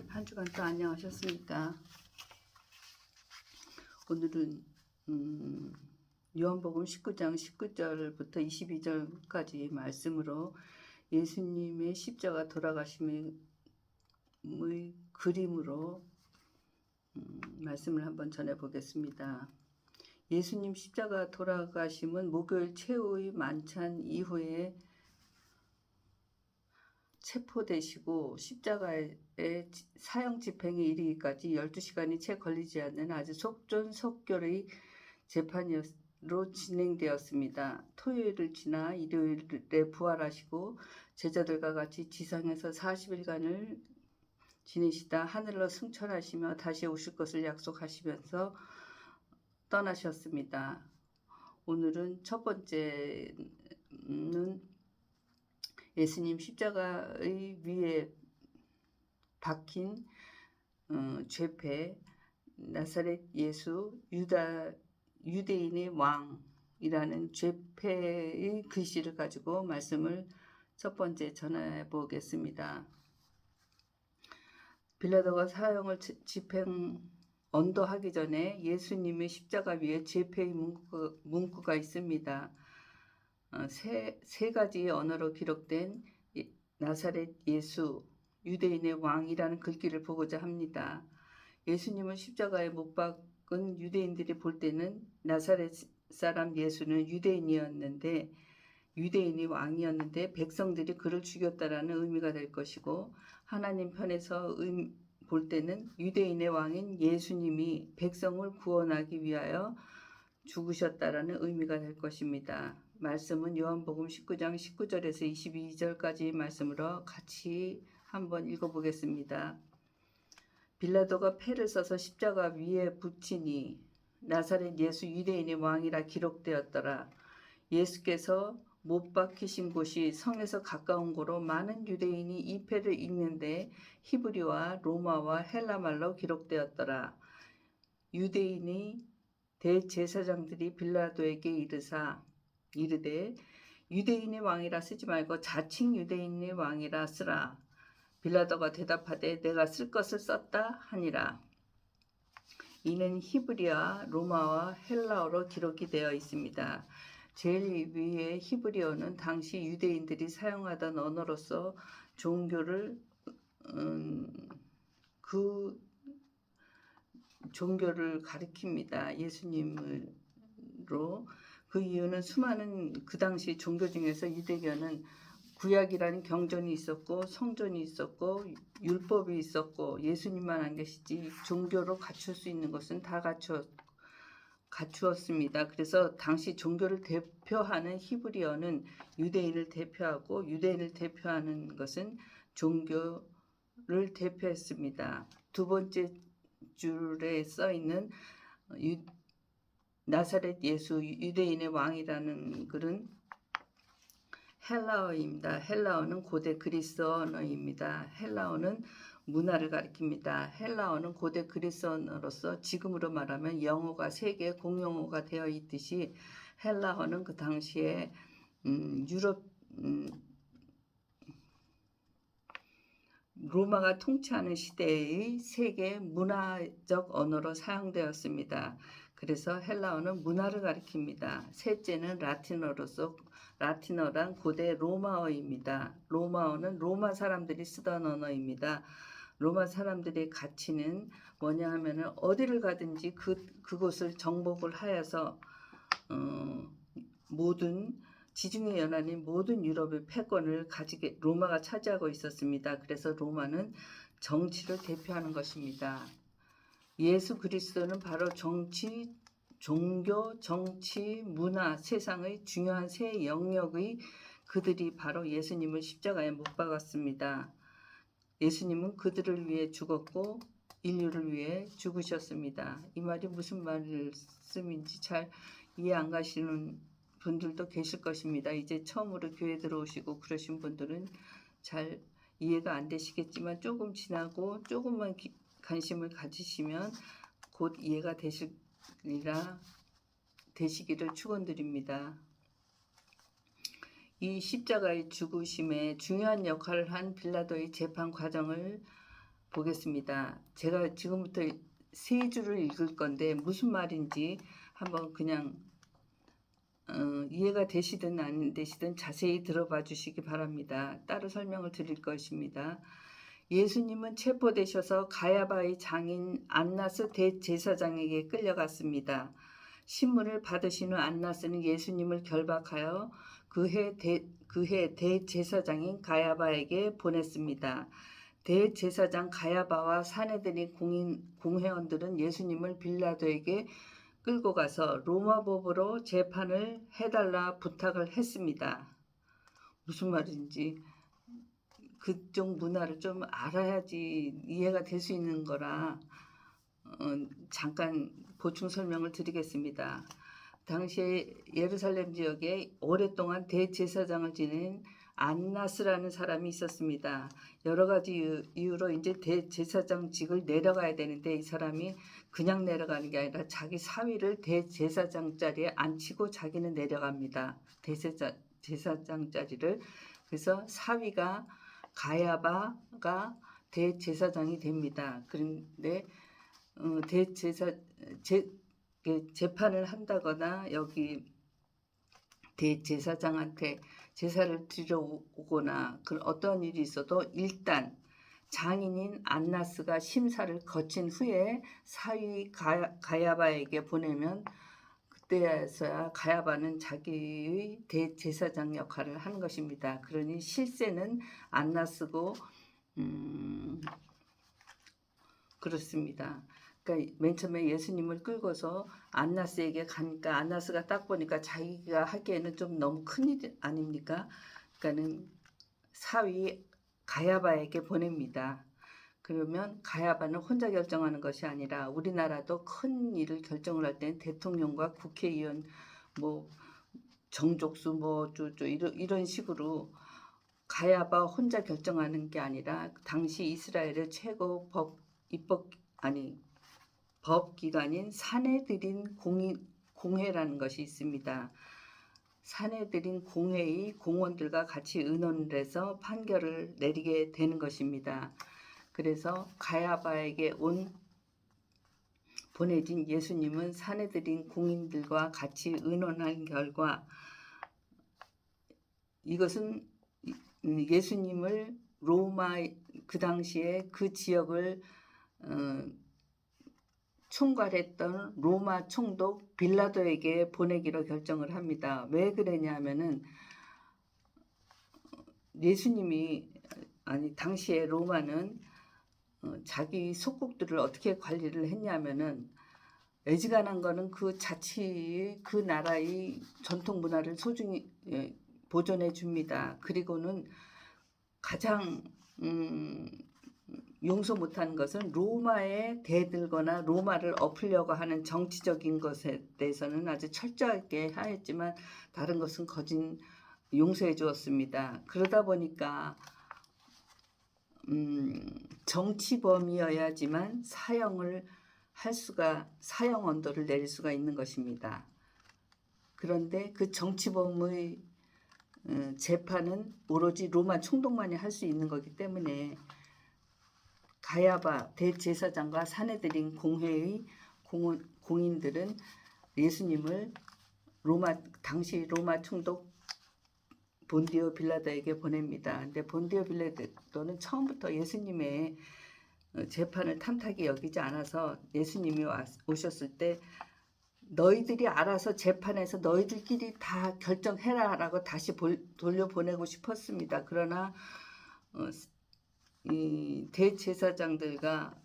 한 주간 또 안녕하셨습니까? 오늘은 요한복음 19장 19절부터 22절까지 말씀으로 예수님의 십자가 돌아가심의 그림으로 말씀을 한번 전해보겠습니다. 예수님 십자가 돌아가심은 목요일 최후의 만찬 이후에 체포되시고 십자가의 사형 집행에 이르기까지 12시간이 채 걸리지 않는 아주 속전속결의 재판으로 진행되었습니다. 토요일을 지나 일요일에 부활하시고 제자들과 같이 지상에서 40일간을 지내시다 하늘로 승천하시며 다시 오실 것을 약속하시면서 떠나셨습니다. 오늘은 첫 번째는 예수님 십자가의 위에 박힌 죄패 나사렛 예수 유대인의 왕이라는 죄패의 글씨를 가지고 말씀을 첫 번째 전해 보겠습니다. 빌라도가 사형을 집행 언도하기 전에 예수님의 십자가 위에 죄패의 문구가 있습니다. 세 가지 언어로 기록된 나사렛 예수 유대인의 왕이라는 글귀를 보고자 합니다. 예수님을 십자가에 못 박은 유대인들이 볼 때는 나사렛 사람 예수는 유대인이 왕이었는데 백성들이 그를 죽였다라는 의미가 될 것이고, 하나님 편에서 볼 때는 유대인의 왕인 예수님이 백성을 구원하기 위하여 죽으셨다라는 의미가 될 것입니다. 말씀은 요한복음 19장 19절에서 22절까지 말씀으로 같이 한번 읽어보겠습니다. 빌라도가 패를 써서 십자가 위에 붙이니 나사렛 예수 유대인의 왕이라 기록되었더라. 예수께서 못 박히신 곳이 성에서 가까운 곳으로 많은 유대인이 이 패를 읽는데 히브리와 로마와 헬라말로 기록되었더라. 유대인이 대제사장들이 빌라도에게 이르되 유대인의 왕이라 쓰지 말고 자칭 유대인의 왕이라 쓰라. 빌라도가 대답하되 내가 쓸 것을 썼다 하니라. 이는 히브리와 로마와 헬라어로 기록이 되어 있습니다. 제일 위에 히브리어는 당시 유대인들이 사용하던 언어로서 그 종교를 가리킵니다. 예수님으로. 그 이유는 수많은 그 당시 종교 중에서 유대교는 구약이라는 경전이 있었고 성전이 있었고 율법이 있었고 예수님만 안 계시지 종교로 갖출 수 있는 것은 다 갖추었습니다. 그래서 당시 종교를 대표하는 히브리어는 유대인을 대표하고 유대인을 대표하는 것은 종교를 대표했습니다. 두 번째 줄에 써 있는 나사렛 예수 유대인의 왕이라는 글은 헬라어입니다. 헬라어는 고대 그리스 언어입니다. 헬라어는 문화를 가리킵니다. 헬라어는 고대 그리스 언어로서 지금으로 말하면 영어가 세계 공용어가 되어 있듯이 헬라어는 그 당시에 로마가 통치하는 시대의 세계 문화적 언어로 사용되었습니다. 그래서 헬라어는 문화를 가리킵니다. 셋째는 라틴어로서 라틴어란 고대 로마어입니다. 로마어는 로마 사람들이 쓰던 언어입니다. 로마 사람들의 가치는 뭐냐 하면은 어디를 가든지 그곳을 정복을 하여서 모든 지중해 연안인 모든 유럽의 패권을 로마가 차지하고 있었습니다. 그래서 로마는 정치를 대표하는 것입니다. 예수 그리스도는 바로 종교, 정치, 문화, 세상의 중요한 세 영역의 그들이 바로 예수님을 십자가에 못 박았습니다. 예수님은 그들을 위해 죽었고 인류를 위해 죽으셨습니다. 이 말이 무슨 말씀인지 잘 이해 안 가시는 분들도 계실 것입니다. 이제 처음으로 교회 들어오시고 그러신 분들은 잘 이해가 안 되시겠지만 조금 지나고 조금만 관심을 가지시면 곧 이해가 되시기를 축원드립니다. 이 십자가의 죽으심에 중요한 역할을 한 빌라도의 재판 과정을 보겠습니다. 제가 지금부터 세 줄을 읽을 건데 무슨 말인지 한번 그냥 이해가 되시든 안 되시든 자세히 들어봐 주시기 바랍니다. 따로 설명을 드릴 것입니다. 예수님은 체포되셔서 가야바의 장인 안나스 대제사장에게 끌려갔습니다. 신문을 받으신 후 안나스는 예수님을 결박하여 그해 대제사장인 가야바에게 보냈습니다. 대제사장 가야바와 사내들인 공회원들은 예수님을 빌라도에게 끌고 가서 로마 법으로 재판을 해달라 부탁을 했습니다. 무슨 말인지 그쪽 문화를 좀 알아야지 이해가 될 수 있는 거라 잠깐 보충 설명을 드리겠습니다. 당시에 예루살렘 지역에 오랫동안 대제사장을 지낸 안나스라는 사람이 있었습니다. 여러 가지 이유로 이제 대제사장직을 내려가야 되는데 이 사람이 그냥 내려가는 게 아니라 자기 사위를 대제사장 자리에 앉히고 자기는 내려갑니다. 제사장 자리를. 그래서 사위가 가야바가 대제사장이 됩니다. 그런데 재판을 한다거나 여기 대제사장한테 제사를 드려 오거나 그런 어떤 일이 있어도 일단 장인인 안나스가 심사를 거친 후에 사위 가야바에게 보내면 그때서야 가야바는 자기의 대제사장 역할을 하는 것입니다. 그러니 실세는 안나스고 그렇습니다. 그러니까 맨 처음에 예수님을 끌고서 안나스에게 가니까 안나스가 딱 보니까 자기가 하기에는 좀 너무 큰일 아닙니까? 그러니까는 사위 가야바에게 보냅니다. 그러면 가야바는 혼자 결정하는 것이 아니라 우리나라도 큰 일을 결정을 할 때는 대통령과 국회의원 뭐 정족수 뭐 이런 식으로 가야바 혼자 결정하는 게 아니라 당시 이스라엘의 최고 법기관인 사내들인 공회라는 것이 있습니다. 사내들인 공회의 공원들과 같이 의논을 해서 판결을 내리게 되는 것입니다. 그래서 가야바에게 보내진 예수님은 사내들인 공인들과 같이 의논한 결과 이것은 예수님을 로마 그 당시에 그 지역을 총괄했던 로마 총독 빌라도에게 보내기로 결정을 합니다. 왜 그러냐면은 당시에 로마는 자기 속국들을 어떻게 관리를 했냐면은 애지간한 거는 그 그 나라의 전통 문화를 소중히 보존해 줍니다. 그리고는 가장 용서 못하는 것은 로마에 대들거나 로마를 엎으려고 하는 정치적인 것에 대해서는 아주 철저하게 하였지만 다른 것은 거진 용서해 주었습니다. 그러다 보니까 정치범이어야지만 사형 언도를 내릴 수가 있는 것입니다. 그런데 그 정치범의 재판은 오로지 로마 총독만이 할 수 있는 거기 때문에 가야바 대제사장과 사내들인 공회의 공인들은 예수님을 당시 로마 총독 본디오 빌라도에게 보냅니다. 근데 본디오 빌라도는 처음부터 예수님의 재판을 탐탁히 여기지 않아서 예수님이 오셨을 때 너희들이 알아서 재판에서 너희들끼리 다 결정해라 라고 다시 돌려보내고 싶었습니다. 그러나 이 대제사장들과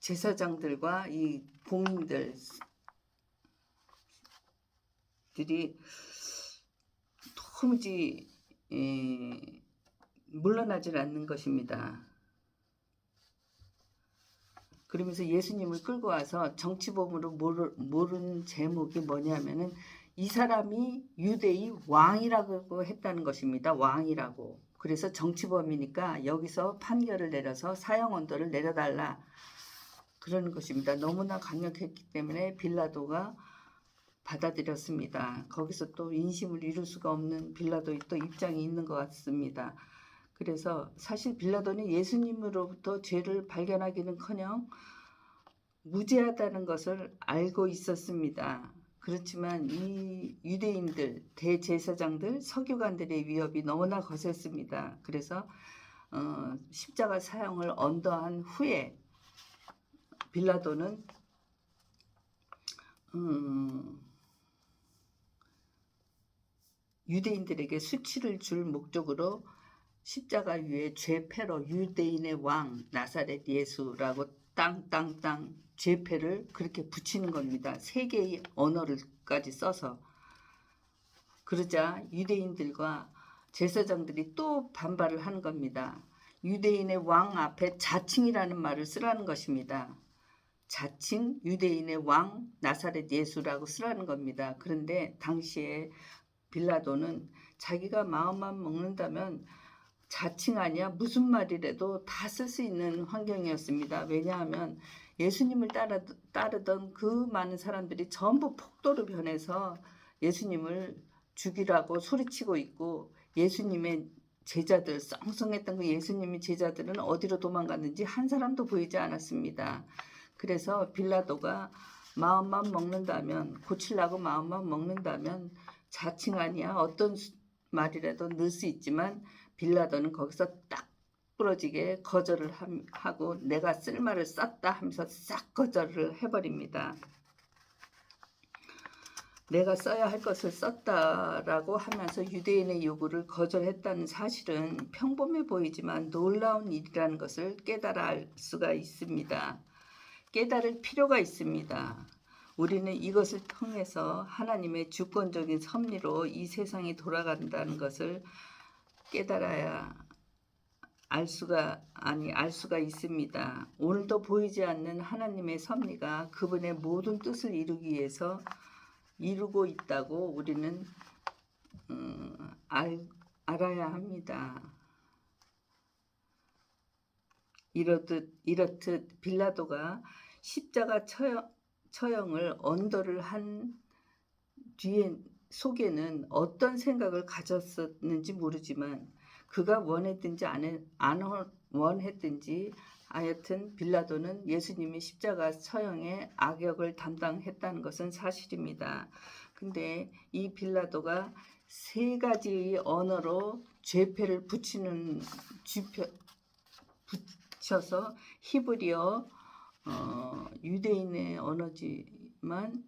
제사장들과 이 공인들이 도무지 물러나질 않는 것입니다. 그러면서 예수님을 끌고 와서 정치범으로 모른 제목이 뭐냐면은 이 사람이 유대의 왕이라고 했다는 것입니다. 왕이라고. 그래서 정치범이니까 여기서 판결을 내려서 사형 언도를 내려달라 그러는 것입니다. 너무나 강력했기 때문에 빌라도가 받아들였습니다. 거기서 또 인심을 이룰 수가 없는 빌라도의 또 입장이 있는 것 같습니다. 그래서 사실 빌라도는 예수님으로부터 죄를 발견하기는커녕 무죄하다는 것을 알고 있었습니다. 그렇지만 이 유대인들, 대제사장들, 서기관들의 위협이 너무나 거셌습니다. 그래서 십자가 사형을 언도한 후에 빌라도는 유대인들에게 수치를 줄 목적으로 십자가 위에 죄패로 유대인의 왕 나사렛 예수라고 땅땅땅 죄패를 그렇게 붙이는 겁니다. 세 개의 언어를까지 써서. 그러자 유대인들과 제사장들이 또 반발을 하는 겁니다. 유대인의 왕 앞에 자칭이라는 말을 쓰라는 것입니다. 자칭 유대인의 왕 나사렛 예수라고 쓰라는 겁니다. 그런데 당시에 빌라도는 자기가 마음만 먹는다면 자칭 아니야 무슨 말이라도 다 쓸 수 있는 환경이었습니다. 왜냐하면 예수님을 따르던 그 많은 사람들이 전부 폭도로 변해서 예수님을 죽이라고 소리치고 있고, 예수님의 제자들, 썽썽했던 그 예수님의 제자들은 어디로 도망갔는지 한 사람도 보이지 않았습니다. 그래서 빌라도가 마음만 먹는다면, 고치려고 마음만 먹는다면 자칭 아니야 어떤 말이라도 넣을 수 있지만, 빌라도는 거기서 딱 부러지게 거절을 하고 내가 쓸 말을 썼다 하면서 싹 거절을 해버립니다. 내가 써야 할 것을 썼다라고 하면서 유대인의 요구를 거절했다는 사실은 평범해 보이지만 놀라운 일이라는 것을 깨달아 알 수가 있습니다. 깨달을 필요가 있습니다. 우리는 이것을 통해서 하나님의 주권적인 섭리로 이 세상이 돌아간다는 것을 깨달아야 알 수가 있습니다. 오늘도 보이지 않는 하나님의 섭리가 그분의 모든 뜻을 이루기 위해서 이루고 있다고 우리는 알아야 합니다. 이렇듯 빌라도가 십자가 처형을 언도를 한 뒤에 속에는 어떤 생각을 가졌었는지 모르지만, 그가 원했든지 안 원했든지 하여튼 빌라도는 예수님의 십자가 처형의 악역을 담당했다는 것은 사실입니다. 근데 이 빌라도가 세 가지의 언어로 죄패를 붙여서 히브리어, 유대인의 언어지만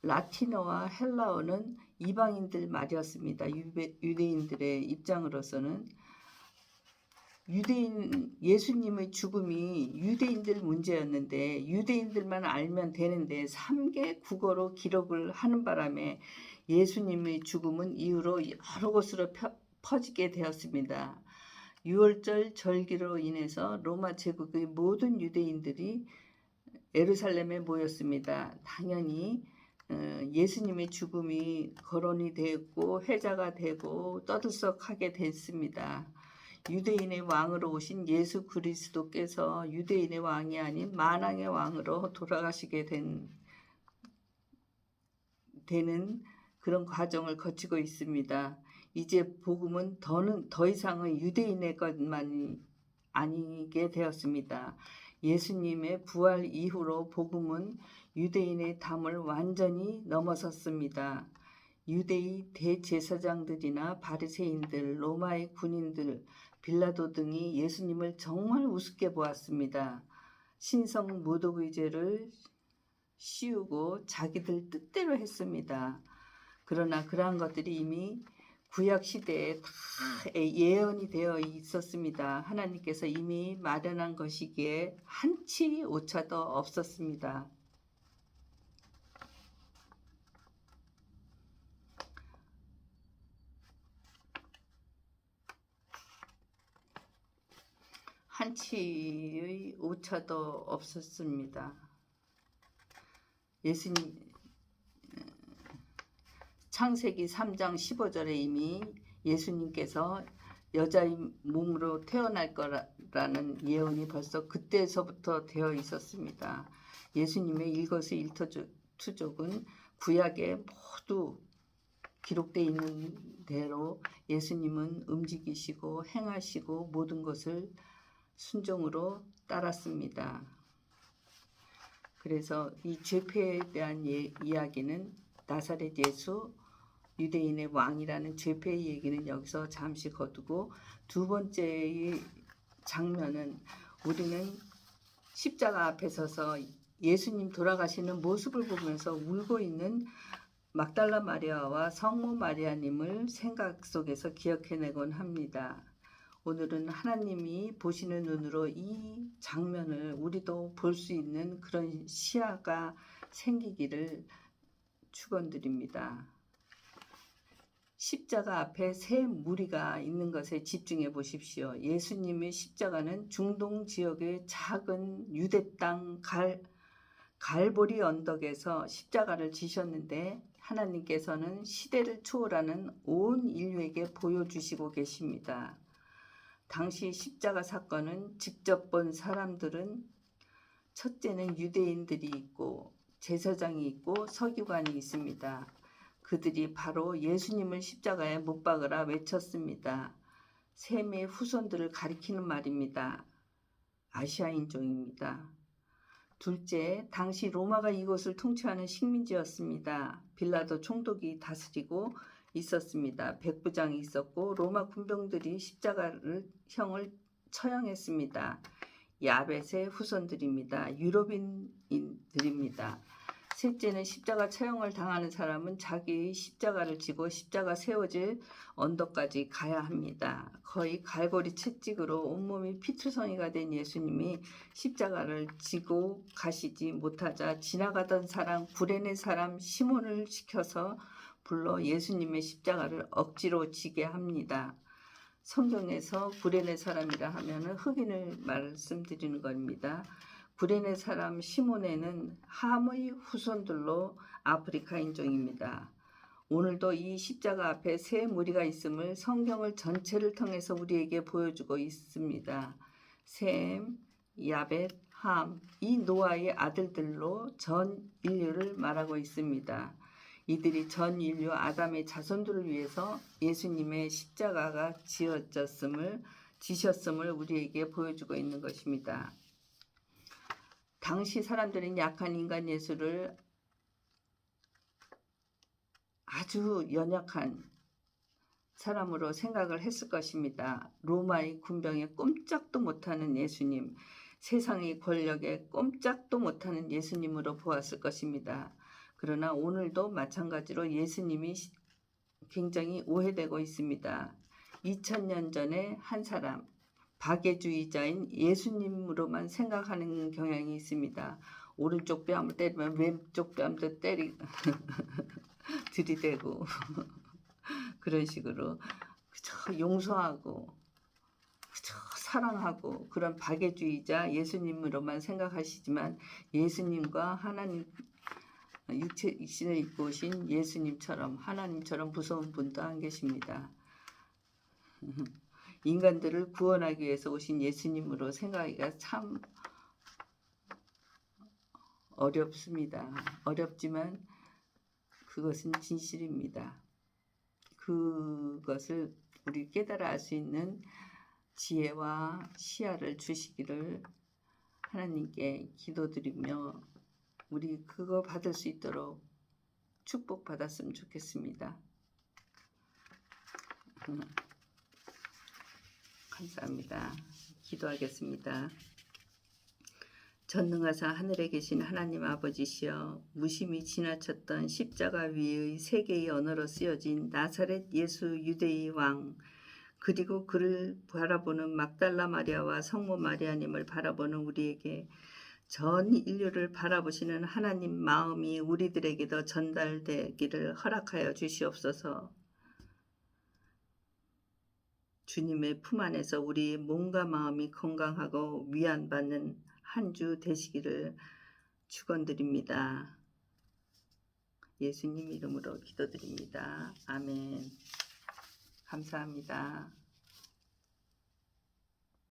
라틴어와 헬라어는 이방인들 말이었습니다. 유대인들의 입장으로서는 예수님의 죽음이 유대인들 문제였는데 유대인들만 알면 되는데 3개 국어로 기록을 하는 바람에 예수님의 죽음은 이후로 여러 곳으로 퍼지게 되었습니다. 유월절 절기로 인해서 로마 제국의 모든 유대인들이 예루살렘에 모였습니다. 당연히 예수님의 죽음이 거론이 되었고 회자가 되고 떠들썩하게 됐습니다. 유대인의 왕으로 오신 예수 그리스도께서 유대인의 왕이 아닌 만왕의 왕으로 돌아가시게 되는 그런 과정을 거치고 있습니다. 이제 복음은 더 이상은 유대인의 것만이 아니게 되었습니다. 예수님의 부활 이후로 복음은 유대인의 담을 완전히 넘어섰습니다. 유대의 대제사장들이나 바리새인들, 로마의 군인들, 빌라도 등이 예수님을 정말 우습게 보았습니다. 신성 모독의 죄를 씌우고 자기들 뜻대로 했습니다. 그러나 그러한 것들이 이미 구약 시대에 다 예언이 되어 있었습니다. 하나님께서 이미 마련한 것이기에 한치 오차도 없었습니다. 한치의 오차도 없었습니다. 예수님 창세기 3장 15절에 이미 예수님께서 여자의 몸으로 태어날 거라는 예언이 벌써 그때서부터 되어 있었습니다. 예수님의 일거수일투족은 구약에 모두 기록되어 있는 대로 예수님은 움직이시고 행하시고 모든 것을 순종으로 따랐습니다. 그래서 이 죄패에 대한 이야기는 나사렛 예수 유대인의 왕이라는 죄패의 얘기는 여기서 잠시 거두고, 두 번째의 장면은 우리는 십자가 앞에 서서 예수님 돌아가시는 모습을 보면서 울고 있는 막달라 마리아와 성모 마리아님을 생각 속에서 기억해내곤 합니다. 오늘은 하나님이 보시는 눈으로 이 장면을 우리도 볼 수 있는 그런 시야가 생기기를 축원드립니다. 십자가 앞에 세 무리가 있는 것에 집중해 보십시오. 예수님의 십자가는 중동 지역의 작은 유대 땅 갈보리 언덕에서 십자가를 지셨는데, 하나님께서는 시대를 초월하는 온 인류에게 보여주시고 계십니다. 당시 십자가 사건은 직접 본 사람들은, 첫째는 유대인들이 있고 제사장이 있고 서기관이 있습니다. 그들이 바로 예수님을 십자가에 못 박으라 외쳤습니다. 셈의 후손들을 가리키는 말입니다. 아시아인종입니다. 둘째, 당시 로마가 이곳을 통치하는 식민지였습니다. 빌라도 총독이 다스리고 있었습니다. 백부장이 있었고 로마 군병들이 십자가형을 처형했습니다. 야벳의 후손들입니다. 유럽인들입니다. 셋째는 십자가 처형을 당하는 사람은 자기의 십자가를 지고 십자가 세워질 언덕까지 가야 합니다. 거의 갈고리 채찍으로 온몸이 피투성이가 된 예수님이 십자가를 지고 가시지 못하자 지나가던 사람, 구레네 사람 시몬을 시켜서 불러 예수님의 십자가를 억지로 지게 합니다. 성경에서 구레네 사람이라 하면 흑인을 말씀드리는 겁니다. 구레네 사람 시몬에는 함의 후손들로 아프리카인종입니다. 오늘도 이 십자가 앞에 세 무리가 있음을 성경을 전체를 통해서 우리에게 보여주고 있습니다. 셈, 야벳, 함, 이 노아의 아들들로 전 인류를 말하고 있습니다. 이들이 전 인류 아담의 자손들을 위해서 예수님의 십자가가 지셨음을 우리에게 보여주고 있는 것입니다. 당시 사람들은 약한 인간 예수를 아주 연약한 사람으로 생각을 했을 것입니다. 로마의 군병에 꼼짝도 못하는 예수님, 세상의 권력에 꼼짝도 못하는 예수님으로 보았을 것입니다. 그러나 오늘도 마찬가지로 예수님이 굉장히 오해되고 있습니다. 2000년 전에 한 사람, 박애주의자인 예수님으로만 생각하는 경향이 있습니다. 오른쪽 뺨을 때리면 왼쪽 뺨도 들이대고 그런 식으로 그저 용서하고 그저 사랑하고, 그런 박애주의자 예수님으로만 생각하시지만 예수님과 하나님 육신을 입고 오신 예수님처럼, 하나님처럼 무서운 분도 안 계십니다. 인간들을 구원하기 위해서 오신 예수님으로 생각하기가 참 어렵습니다. 어렵지만 그것은 진실입니다. 그것을 우리 깨달아 알 수 있는 지혜와 시야를 주시기를 하나님께 기도드리며 우리 그거 받을 수 있도록 축복받았으면 좋겠습니다. 감사합니다. 기도하겠습니다. 전능하사 하늘에 계신 하나님 아버지시여, 무심히 지나쳤던 십자가 위의 세 개의 언어로 쓰여진 나사렛 예수 유대의 왕, 그리고 그를 바라보는 막달라 마리아와 성모 마리아님을 바라보는 우리에게 전 인류를 바라보시는 하나님 마음이 우리들에게도 전달되기를 허락하여 주시옵소서. 주님의 품 안에서 우리 몸과 마음이 건강하고 위안받는 한 주 되시기를 축원드립니다. 예수님 이름으로 기도드립니다. 아멘. 감사합니다.